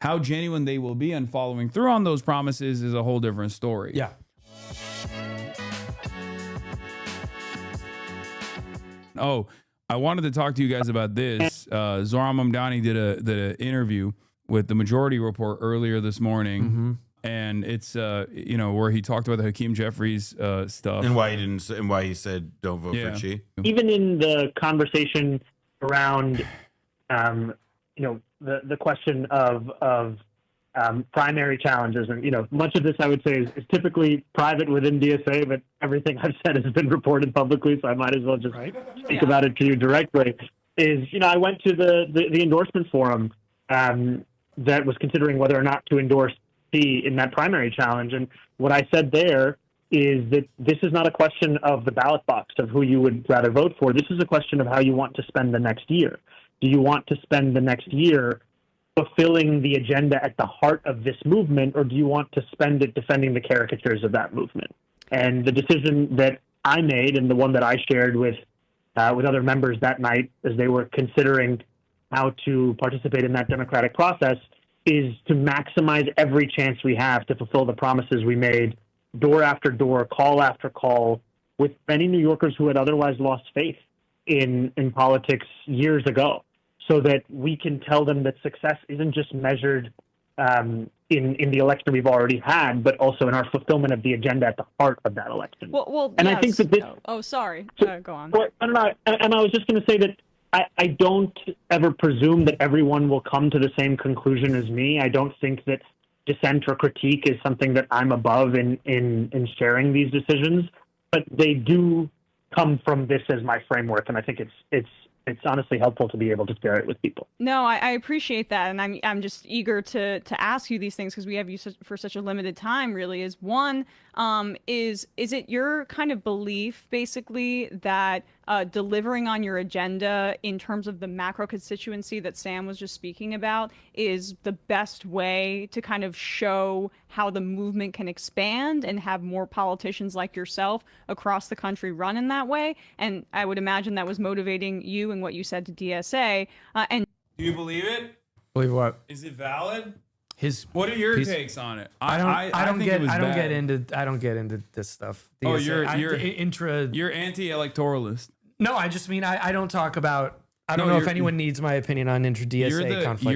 How genuine they will be on following through on those promises is a whole different story. Yeah. Oh, I wanted to talk to you guys about this. Zohran Mamdani did an interview with the Majority Report earlier this morning, and it's where he talked about the Hakeem Jeffries stuff and why he said don't vote for Chi. Even in the conversation around, the question of primary challenges, and much of this I would say is typically private within DSA, but everything I've said has been reported publicly, so I might as well just speak about it to you directly. I went to the endorsement forum that was considering whether or not to endorse C in that primary challenge, and what I said there is that this is not a question of the ballot box of who you would rather vote for. This is a question of how you want to spend the next year. Do you want to spend the next year fulfilling the agenda at the heart of this movement, or do you want to spend it defending the caricatures of that movement? And the decision that I made, and the one that I shared with other members that night as they were considering how to participate in that democratic process, is to maximize every chance we have to fulfill the promises we made door after door, call after call, with many New Yorkers who had otherwise lost faith in politics years ago, so that we can tell them that success isn't just measured in the election we've already had, but also in our fulfillment of the agenda at the heart of that election. Well, and yes. I think that this... Oh, sorry. Go on. Well, I don't know. And I was just going to say that I don't ever presume that everyone will come to the same conclusion as me. I don't think that dissent or critique is something that I'm above in sharing these decisions, but they do come from this as my framework, and I think it's honestly helpful to be able to share it with people. No, I appreciate that, and I'm just eager to ask you these things because we have you for such a limited time. Really, is one is it your kind of belief basically that delivering on your agenda in terms of the macro constituency that Sam was just speaking about is the best way to kind of show how the movement can expand and have more politicians like yourself across the country run in that way? And I would imagine that was motivating you and what you said to DSA. And do you believe it? Believe what? Is it valid? What are your takes on it? I don't get into this stuff. Oh, DSA, you're anti-electoralist. No, I just mean I don't talk about. I don't know if anyone needs my opinion on intra-DSA conflict.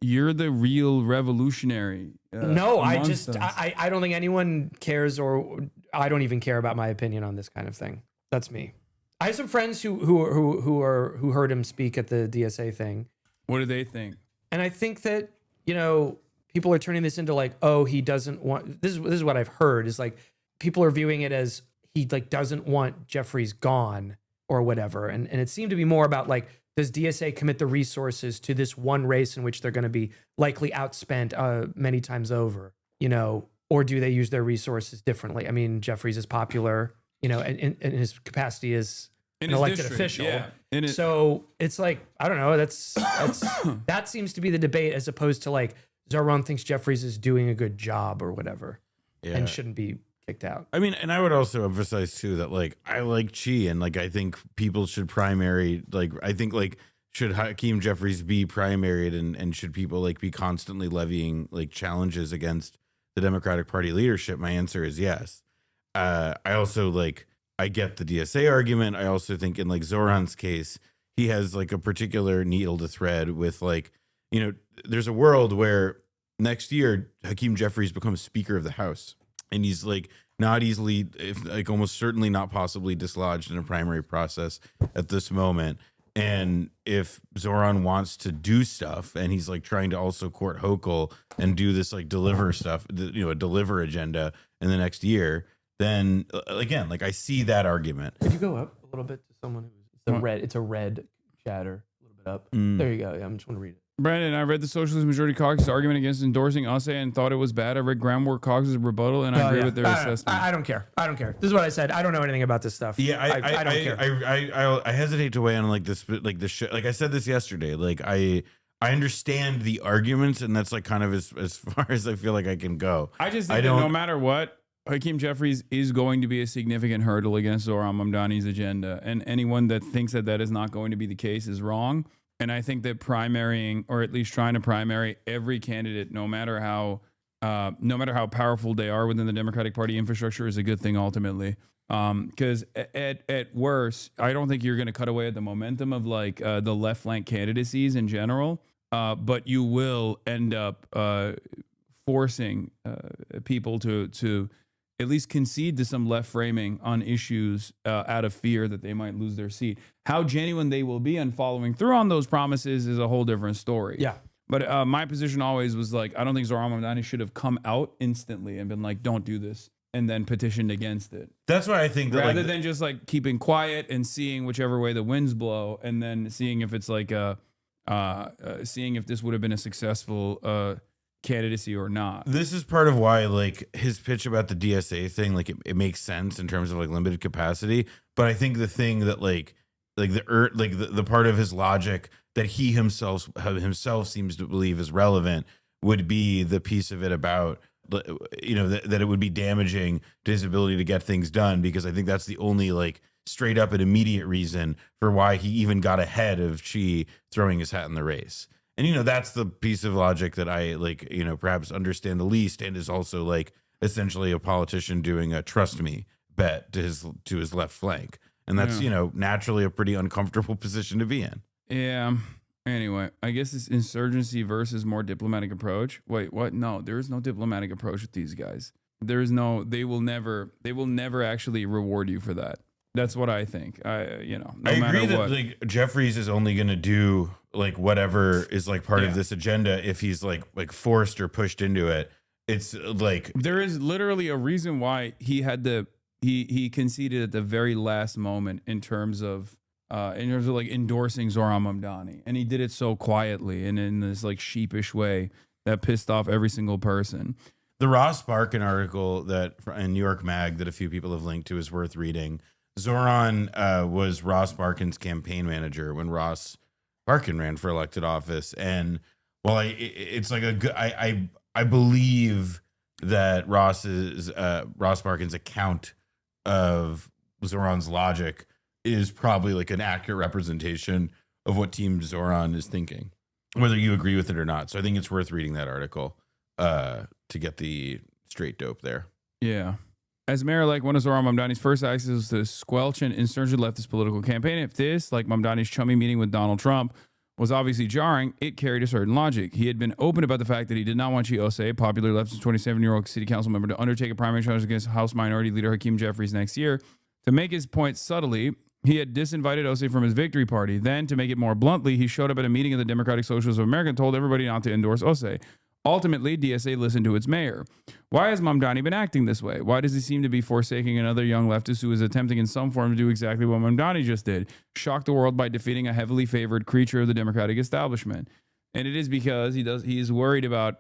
You're the real revolutionary. No, I don't think anyone cares, or I don't even care about my opinion on this kind of thing. That's me. I have some friends who heard him speak at the DSA thing. What do they think? And I think that people are turning this into like, oh, he doesn't want. This is what I've heard is like people are viewing it as he like doesn't want Jeffries gone or whatever. And it seemed to be more about like, does DSA commit the resources to this one race in which they're going to be likely outspent many times over, or do they use their resources differently? I mean, Jeffries is popular, in his capacity as an elected official. Yeah. So it's like, I don't know, that's that seems to be the debate as opposed to like Zohran thinks Jeffries is doing a good job or whatever and shouldn't be kicked out. I mean, and I would also emphasize too that like I like Chi, and like I think people should primary, like I think like should Hakeem Jeffries be primaried, and should people like be constantly levying like challenges against the Democratic Party leadership? My answer is yes. I also I get the DSA argument. I also think in like Zohran's case, he has like a particular needle to thread with like, there's a world where next year Hakeem Jeffries becomes Speaker of the House. And he's like not easily, if like almost certainly not possibly dislodged in a primary process at this moment. And if Zohran wants to do stuff, and he's like trying to also court Hochul and do this like deliver stuff, a deliver agenda in the next year, then again, like I see that argument. Could you go up a little bit to someone who's it's a red chatter, a little bit up. There you go. Yeah, I'm just want to read it. Brandon, I read the Socialist Majority Caucus argument against endorsing USA and thought it was bad. I read Groundwork Caucus' rebuttal, and I agree with their assessment. I don't care. This is what I said. I don't know anything about this stuff. Yeah, I don't care. I hesitate to weigh in on like this, like this shit. Like I said this yesterday. Like I understand the arguments, and that's like kind of as far as I feel like I can go. I just think that no matter what, Hakeem Jeffries is going to be a significant hurdle against Zohran Mamdani's agenda, and anyone that thinks that is not going to be the case is wrong. And I think that primarying, or at least trying to primary every candidate, no matter how powerful they are within the Democratic Party infrastructure, is a good thing ultimately. Because at worst, I don't think you're going to cut away at the momentum of like the left flank candidacies in general. But you will end up forcing people to at least concede to some left framing on issues out of fear that they might lose their seat. How genuine they will be on following through on those promises is a whole different story. Yeah. But my position always was like, I don't think Zohran Mamdani should have come out instantly and been like, don't do this, and then petitioned against it. That's why I think that rather than just like keeping quiet and seeing whichever way the winds blow, and then seeing if it's like seeing if this would have been a successful candidacy or not. This is part of why like his pitch about the DSA thing, like it makes sense in terms of like limited capacity. But I think the thing that the part of his logic that he himself seems to believe is relevant would be the piece of it about, you know, that it would be damaging to his ability to get things done, because I think that's the only like straight up and immediate reason for why he even got ahead of Xi throwing his hat in the race. And, you know, that's the piece of logic that I like, you know, perhaps understand the least, and is also like essentially a politician doing a trust me bet to his left flank. And that's, you know, naturally a pretty uncomfortable position to be in. Yeah. Anyway, I guess it's insurgency versus more diplomatic approach. Wait, what? No, there is no diplomatic approach with these guys. There is no, they will never actually reward you for that. That's what I think. No I agree matter that what. like Jeffries is only going to do like whatever is like part of this agenda if he's like forced or pushed into it. It's like there is literally a reason why he had he conceded at the very last moment in terms of like endorsing Zohran Mamdani, and he did it so quietly and in this like sheepish way that pissed off every single person. The Ross Barkan article that in New York Mag that a few people have linked to is worth reading. Zohran was Ross Barkan's campaign manager when Ross Barkan ran for elected office, and it's like a good. I believe that Ross Barkan's account of Zohran's logic is probably like an accurate representation of what Team Zohran is thinking, whether you agree with it or not. So I think it's worth reading that article to get the straight dope there. Yeah. As mayor-elect, one of Zohran Mamdani's first acts was to squelch an insurgent leftist political campaign. If this, like Mamdani's chummy meeting with Donald Trump, was obviously jarring, it carried a certain logic. He had been open about the fact that he did not want Chiose, a popular leftist 27-year-old city council member, to undertake a primary challenge against House Minority Leader Hakeem Jeffries next year. To make his point subtly, he had disinvited Ose from his victory party. Then, to make it more bluntly, he showed up at a meeting of the Democratic Socialists of America and told everybody not to endorse Ose. Ultimately, DSA listened to its mayor. Why has Mamdani been acting this way? Why does he seem to be forsaking another young leftist who is attempting in some form to do exactly what Mamdani just did? Shock the world by defeating a heavily favored creature of the Democratic establishment. And it is because he's worried about,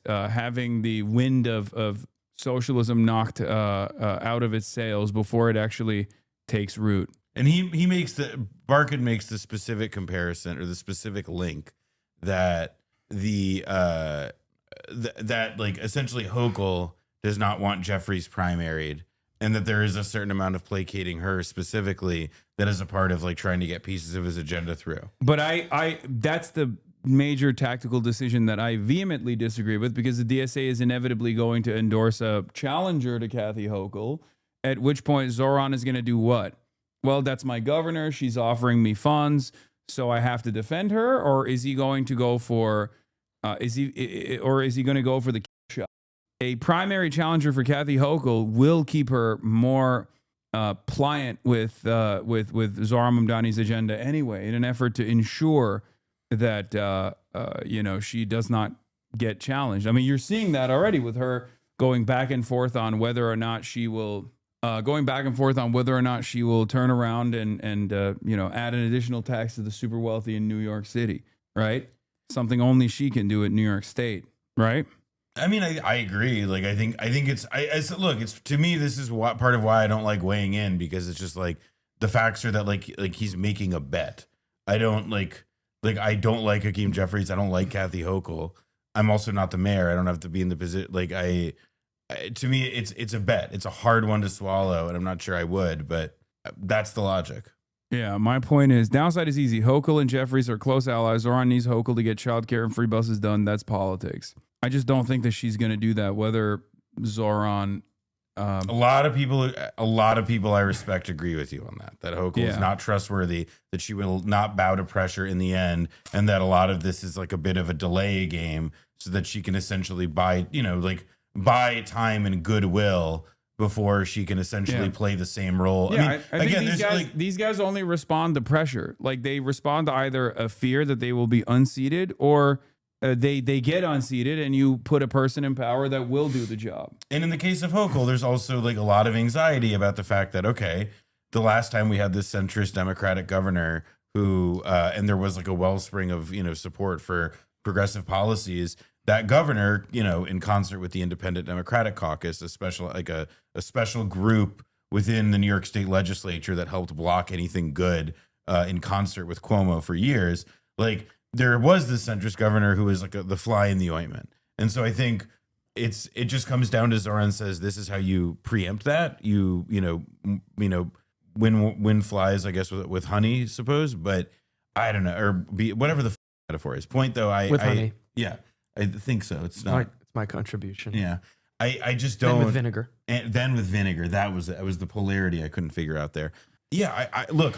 having the wind of socialism knocked out of its sails before it actually takes root. And Barkan makes the specific comparison or the specific link that that like essentially Hochul does not want Jeffries primaried, and that there is a certain amount of placating her specifically that is a part of like trying to get pieces of his agenda through. But I that's the major tactical decision that I vehemently disagree with, because the DSA is inevitably going to endorse a challenger to Kathy Hochul, at which point Zohran is going to do what? Well, that's my governor. She's offering me funds, so I have to defend her. Or is he going to go for? Is he going to go for the shot? A primary challenger for Kathy Hochul will keep her more pliant with Zohran Mamdani's agenda anyway, in an effort to ensure that she does not get challenged. I mean, you're seeing that already with her going back and forth on whether or not she will. Turn around and add an additional tax to the super wealthy in New York City, right? Something only she can do at New York State, right? I mean, I agree. Like, I think it's to me, this is part of why I don't like weighing in, because it's just like the facts are that like he's making a bet. I don't like Hakeem Jeffries. I don't like Kathy Hochul. I'm also not the mayor. I don't have to be in the position. Like to me, it's a bet. It's a hard one to swallow, and I'm not sure I would, but that's the logic. Yeah, my point is, downside is easy. Hochul and Jeffries are close allies. Zohran needs Hochul to get childcare and free buses done. That's politics. I just don't think that she's going to do that. Whether Zohran, a lot of people I respect agree with you on that. That Hochul is not trustworthy. That she will not bow to pressure in the end, and that a lot of this is like a bit of a delay game, so that she can essentially buy time and goodwill before she can essentially play the same role. Yeah, I mean, again, these guys only respond to pressure. Like they respond to either a fear that they will be unseated, or they get unseated, and you put a person in power that will do the job. And in the case of Hochul, there's also like a lot of anxiety about the fact that, okay, the last time we had this centrist Democratic governor who, and there was like a wellspring of, support for progressive policies, that governor, in concert with the Independent Democratic Caucus, a special group within the New York State legislature that helped block anything good in concert with Cuomo for years, like there was this centrist governor who was like the fly in the ointment. And so I think it just comes down to Zohran says, this is how you preempt that. Win flies, I guess, with honey, suppose, but I don't know, or whatever the metaphor is. Point though, honey. Yeah, I think so. It's not. It's my contribution. Yeah, I just don't. Then with vinegar. And then with vinegar, that was the polarity I couldn't figure out there. Yeah, I look,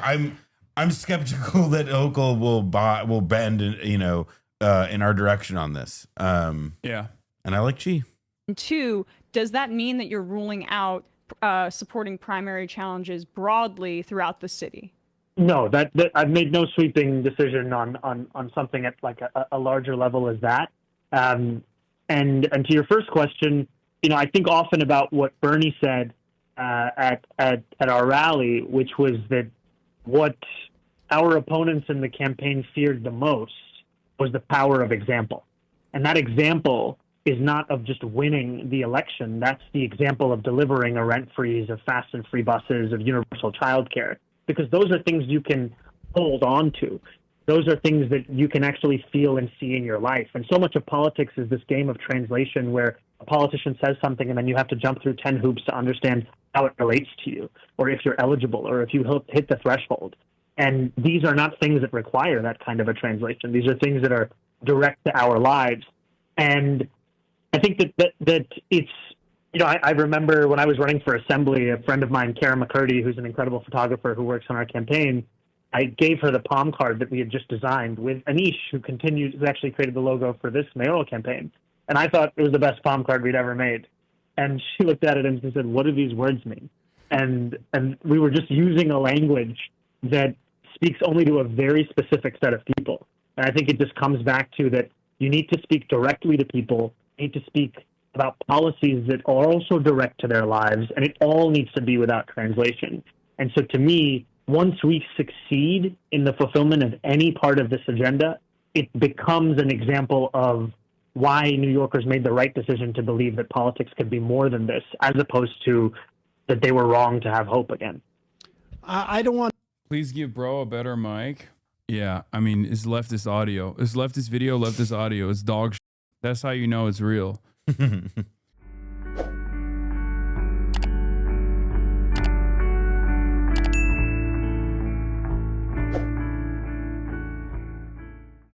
I'm skeptical that Hochul will bend, in our direction on this. Yeah, and I like Chi. And two, does that mean that you're ruling out supporting primary challenges broadly throughout the city? No, that I've made no sweeping decision on something at like a larger level as that. And to your first question, I think often about what Bernie said at our rally, which was that what our opponents in the campaign feared the most was the power of example. And that example is not of just winning the election. That's the example of delivering a rent freeze, of fast and free buses, of universal childcare, because those are things you can hold on to. Those are things that you can actually feel and see in your life. And so much of politics is this game of translation where a politician says something and then you have to jump through 10 hoops to understand how it relates to you, or if you're eligible, or if you hit the threshold. And these are not things that require that kind of a translation. These are things that are direct to our lives. And I think that it's, I remember when I was running for assembly, a friend of mine, Kara McCurdy, who's an incredible photographer who works on our campaign, I gave her the palm card that we had just designed with Anish, who actually created the logo for this mayoral campaign. And I thought it was the best palm card we'd ever made. And she looked at it and she said, "What do these words mean?" And we were just using a language that speaks only to a very specific set of people. And I think it just comes back to that you need to speak directly to people, you need to speak about policies that are also direct to their lives, and it all needs to be without translation. And so to me, once we succeed in the fulfillment of any part of this agenda, it becomes an example of why New Yorkers made the right decision to believe that politics could be more than this, as opposed to that they were wrong to have hope again. I don't want... Please give bro a better mic. Yeah, I mean, it's leftist audio. It's leftist video, leftist audio. It's dog shit. That's how you know it's real.